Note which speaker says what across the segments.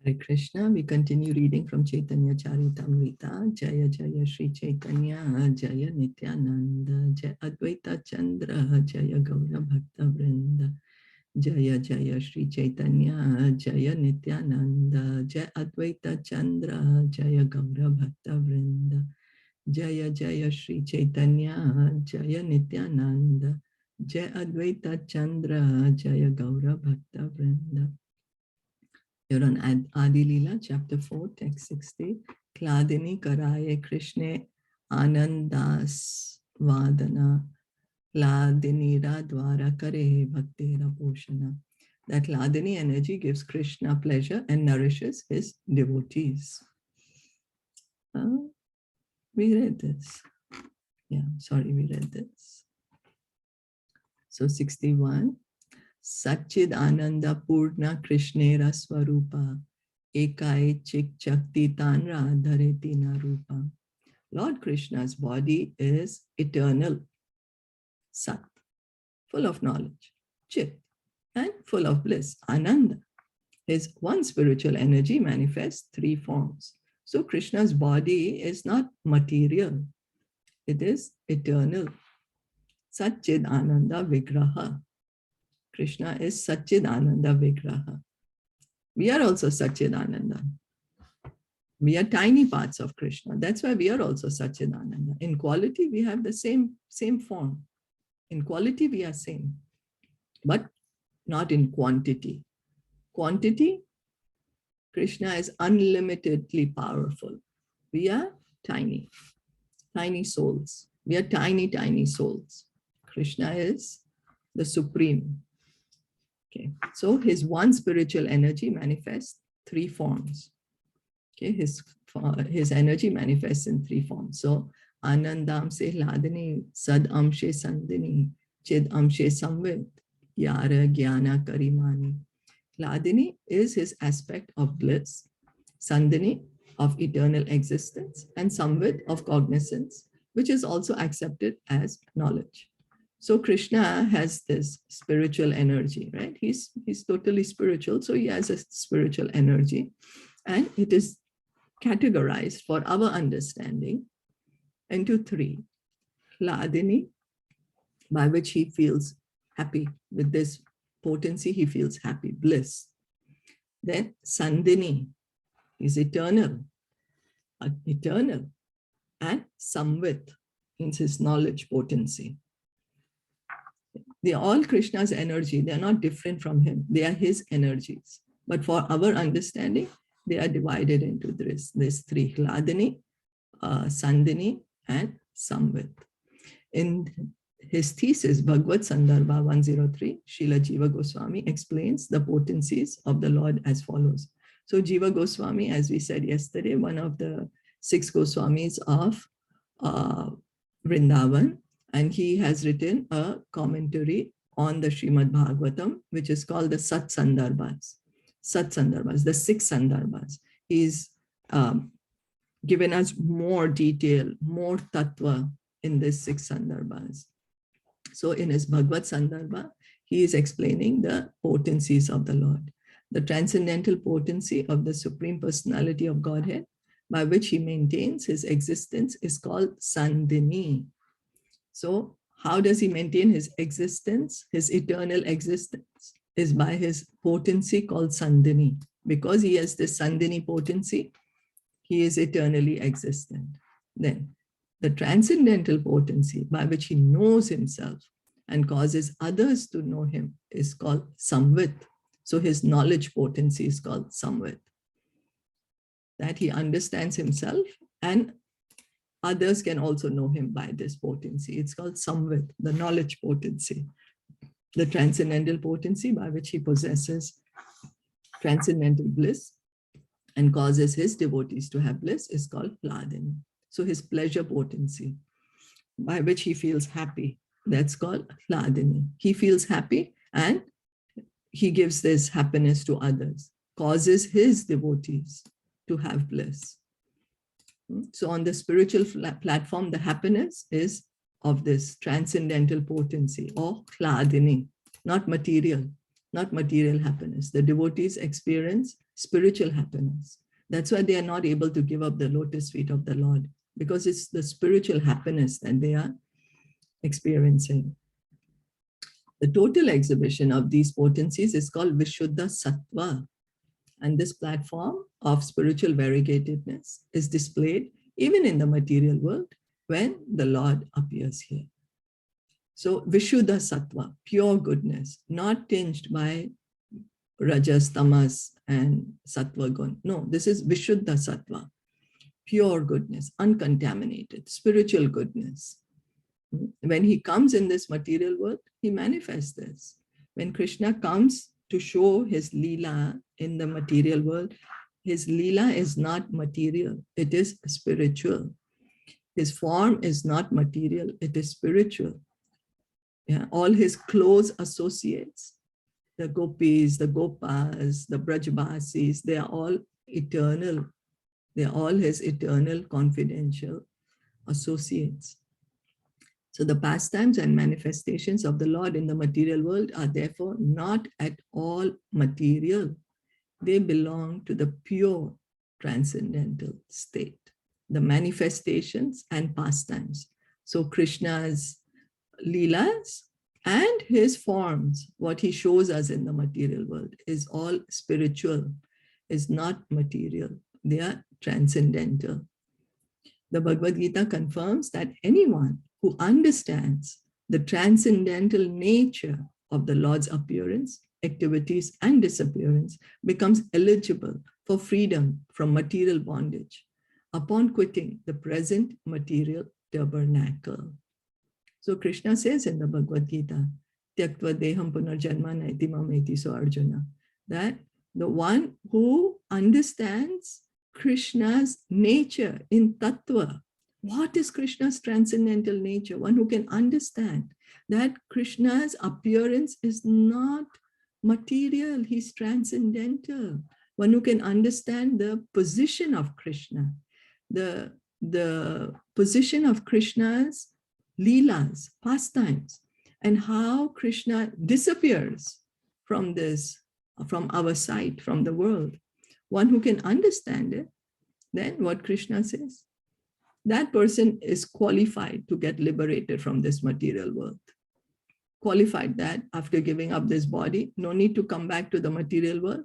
Speaker 1: Hare Krishna. We continue reading from Caitanya Caritamrita. Jaya Jaya Sri Chaitanya, Jaya Nityananda, Jaya Advaita Chandra, Jaya Gaura Bhakta Vrinda. Jaya Jaya Sri Chaitanya, Jaya Nityananda, Jaya Advaita Chandra, Jaya Gaura Bhakta Vrinda. Jaya Jaya Sri Chaitanya, Jaya Nityananda, Jaya Advaita Chandra, Jaya Gaura Bhakta Vrinda. You're on Adi-Lila, chapter 4, text 60. Kladini Karaye Krishna Anandas Vadana Kladinira Dwara Kare Bhaktira Poshana. That Kladini energy gives Krishna pleasure and nourishes his devotees. We read this. Yeah, sorry, we read this. So 61. Satchid Ananda Purna Krishnera Swarupa Ekai Chik Chakti Tanra Dhareti Narupa. Lord Krishna's body is eternal, Sat, full of knowledge, Chit, and full of bliss, Ananda. His one spiritual energy manifests three forms. So Krishna's body is not material, it is eternal. Satchid Ananda Vigraha. Krishna is Satchidananda Vigraha. We are also Satchidananda. We are tiny parts of Krishna. That's why we are also Satchidananda. In quality, we have the same form. In quality, we are same, but not in quantity. Quantity, Krishna is unlimitedly powerful. We are tiny, tiny souls. We are tiny, tiny souls. Krishna is the supreme. Okay, so his one spiritual energy manifests three forms. Okay, his energy manifests in three forms. So Anandam se Ladini, Sad Amshe Sandini, Chid Amshe Samvit, Yara Jnana Karimani. Ladini is his aspect of bliss, Sandini of eternal existence, and Samvit of cognizance, which is also accepted as knowledge. So Krishna has this spiritual energy, right? He's totally spiritual, so he has a spiritual energy, and it is categorized for our understanding into three. Hladini, by which he feels happy with this potency, he feels happy, bliss. Then Sandini is eternal, and Samvit means his knowledge potency. They are all Krishna's energy. They are not different from him. They are his energies. But for our understanding, they are divided into this three: Hladini, Sandini, and Samvit. In his thesis, Bhagavad Sandarbha 103, Srila Jiva Goswami explains the potencies of the Lord as follows. So Jiva Goswami, as we said yesterday, one of the 6 Goswamis of Vrindavan, and he has written a commentary on the Srimad Bhagavatam, which is called the Sat Sandarbhas. Sat Sandarbhas, the 6 Sandarbhas. He's given us more detail, more tattva in this 6 Sandarbhas. So in his Bhagavad Sandarbha, he is explaining the potencies of the Lord. The transcendental potency of the Supreme Personality of Godhead, by which he maintains his existence, is called Sandini. So how does he maintain his existence? His eternal existence is by his potency called Sandini. Because he has this Sandini potency, he is eternally existent. Then the transcendental potency by which he knows himself and causes others to know him is called Samvit. So his knowledge potency is called Samvit. That he understands himself and others can also know him by this potency. It's called Samvit, the knowledge potency. The transcendental potency by which he possesses transcendental bliss and causes his devotees to have bliss is called Hladini. So his pleasure potency by which he feels happy, that's called Hladini. He feels happy and he gives this happiness to others, causes his devotees to have bliss. So on the spiritual platform, the happiness is of this transcendental potency or Hladini, not material. not material happiness. The devotees experience spiritual happiness. That's why they are not able to give up the lotus feet of the Lord, because it's the spiritual happiness that they are experiencing. The total exhibition of these potencies is called Vishuddha Sattva. And this platform of spiritual variegatedness is displayed even in the material world when the Lord appears here. So Vishuddha Sattva, pure goodness, not tinged by Rajas, Tamas, and Sattva Gun. No, this is Vishuddha Sattva, pure goodness, uncontaminated, spiritual goodness. When he comes in this material world, he manifests this. When Krishna comes to show his Leela in the material world, his Leela is not material, it is spiritual. His form is not material, it is spiritual. Yeah, all his close associates, the gopis, the gopas, the brajbasis, they are all eternal. They are all his eternal confidential associates. So the pastimes and manifestations of the Lord in the material world are therefore not at all material. They belong to the pure transcendental state, the manifestations and pastimes. So Krishna's Leelas and his forms, what he shows us in the material world, is all spiritual, is not material. They are transcendental. The Bhagavad Gita confirms that anyone who understands the transcendental nature of the Lord's appearance, activities, and disappearance becomes eligible for freedom from material bondage upon quitting the present material tabernacle. So Krishna says in the Bhagavad Gita, Tyaktva deham punarjanma naiti mameti, so Arjuna, that the one who understands Krishna's nature in tattva, what is Krishna's transcendental nature? One who can understand that Krishna's appearance is not material, he's transcendental. One who can understand the position of Krishna, the position of Krishna's Leelas, pastimes, and how Krishna disappears from this, from our sight, from the world. One who can understand it, then what Krishna says, that person is qualified to get liberated from this material world. Qualified that after giving up this body, no need to come back to the material world,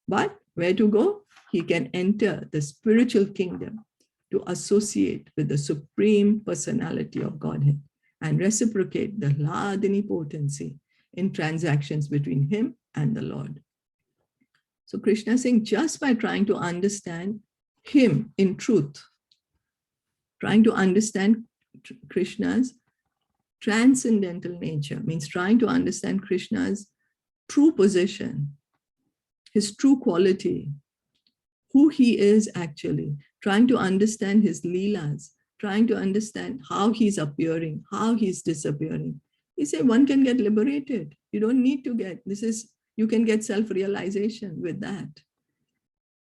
Speaker 1: but where to go? He can enter the spiritual kingdom to associate with the Supreme Personality of Godhead and reciprocate the Hladini potency in transactions between him and the Lord. So Krishna is saying, just by trying to understand him in truth, trying to understand Krishna's transcendental nature, means trying to understand Krishna's true position, his true quality, who he is actually, trying to understand his Leelas, trying to understand how he's appearing, how he's disappearing. He said one can get liberated. You don't need to get, you can get self-realization with that.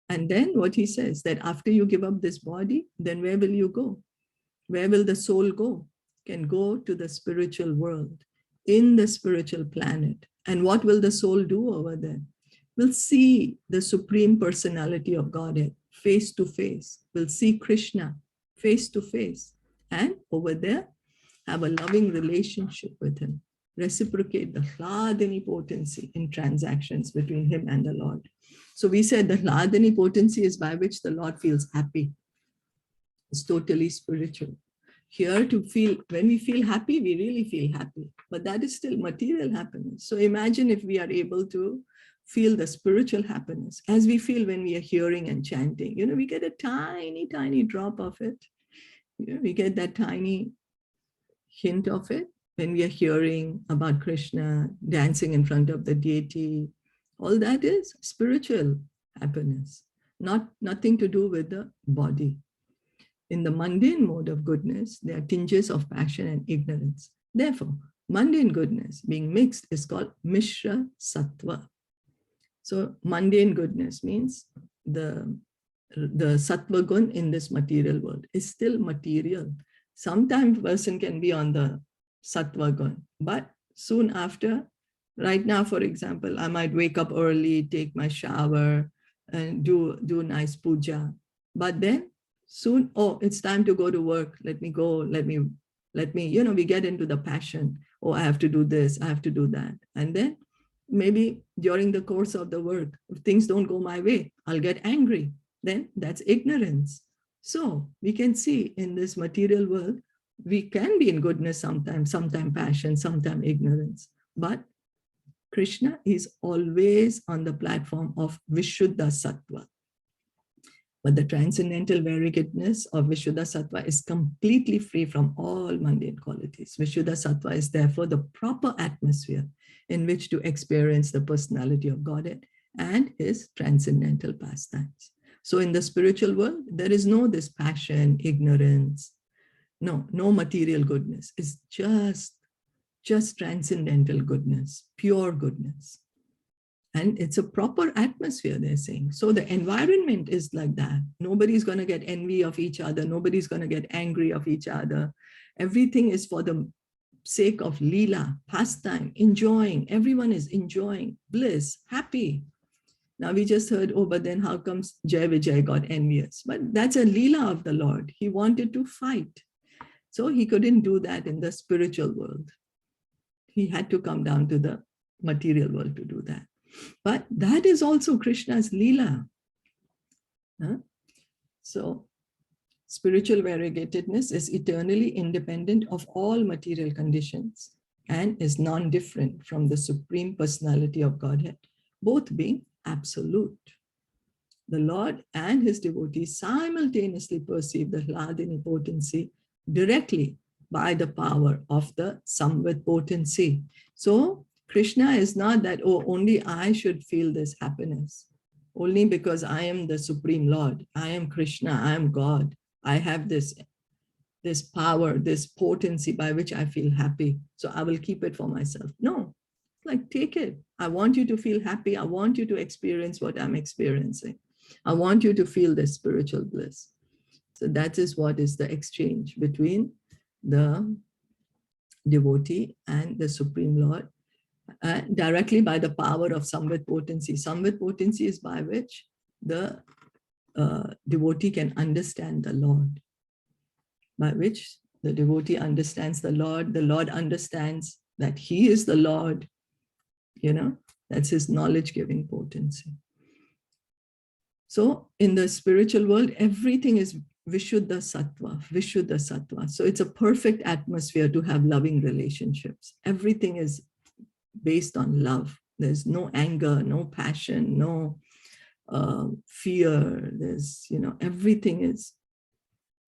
Speaker 1: And then what he says, that after you give up this body, then where will you go? Where will the soul go? Can go to the spiritual world, in the spiritual planet. And what will the soul do over there? Will see the Supreme Personality of Godhead face to face. Will see Krishna face to face. And over there, have a loving relationship with him. Reciprocate the Hladini potency in transactions between him and the Lord. So we said the Hladini potency is by which the Lord feels happy. It's totally spiritual. Here to feel, when we feel happy, we really feel happy, but that is still material happiness. So imagine if we are able to feel the spiritual happiness as we feel when we are hearing and chanting. You know, we get a tiny, tiny drop of it. You know, we get that tiny hint of it when we are hearing about Krishna dancing in front of the deity. All that is spiritual happiness, nothing to do with the body. In the mundane mode of goodness, there are tinges of passion and ignorance. Therefore, mundane goodness being mixed is called Mishra Sattva. So mundane goodness means the Sattva Gun in this material world is still material. Sometimes person can be on the Sattva Gun, but soon after, Right now, for example, I might wake up early, take my shower, and do nice puja. But then soon, oh, it's time to go to work. Let me go. Let me, we get into the passion. Oh, I have to do this. I have to do that. And then maybe during the course of the work, if things don't go my way, I'll get angry. Then that's ignorance. So we can see in this material world, we can be in goodness sometimes passion, sometimes ignorance. But Krishna is always on the platform of Vishuddha Sattva. But the transcendental variegatedness of Vishuddha Sattva is completely free from all mundane qualities. Vishuddha Sattva is therefore the proper atmosphere in which to experience the personality of Godhead and his transcendental pastimes. So in the spiritual world, there is no this passion, ignorance, no material goodness. It's just transcendental goodness, pure goodness. And it's a proper atmosphere, they're saying. So the environment is like that. Nobody's going to get envy of each other. Nobody's going to get angry of each other. Everything is for the sake of Leela, pastime, enjoying. Everyone is enjoying bliss, happy. Now we just heard, oh, but then how comes Jai Vijay got envious? But that's a Leela of the Lord. He wanted to fight. So he couldn't do that in the spiritual world. He had to come down to the material world to do that. But that is also Krishna's Leela. So spiritual variegatedness is eternally independent of all material conditions and is non-different from the Supreme Personality of Godhead, both being absolute. The Lord and his devotees simultaneously perceive the Hladini potency directly by the power of the Samvit potency. So Krishna is not that, oh, only I should feel this happiness. Only because I am the Supreme Lord. I am Krishna, I am God. I have this power, this potency by which I feel happy. So I will keep it for myself. No, like take it. I want you to feel happy. I want you to experience what I'm experiencing. I want you to feel this spiritual bliss. So that is what is the exchange between the devotee and the Supreme Lord, directly by the power of Samvit potency. Samvit potency is by which the devotee can understand the Lord, by which the devotee understands the Lord understands that he is the Lord, that's his knowledge-giving potency. So in the spiritual world, everything is Vishuddha Sattva. So it's a perfect atmosphere to have loving relationships. Everything is based on love. There's no anger, no passion, no fear. There's, everything is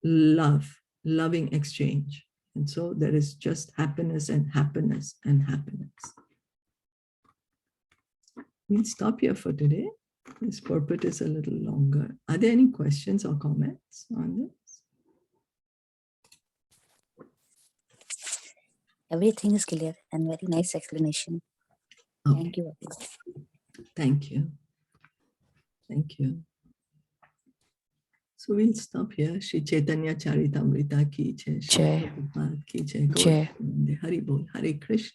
Speaker 1: love, loving exchange. And so there is just happiness and happiness and happiness. We'll stop here for today. This purport is a little longer. Are there any questions or comments on this?
Speaker 2: Everything is clear and very nice explanation. Okay. Thank you.
Speaker 1: Thank you. Thank you. So we'll stop here. Shri Caitanya Caritamrita ki jai. Srila Prabhupada ki jai. Hari Bol. Hare Krishna.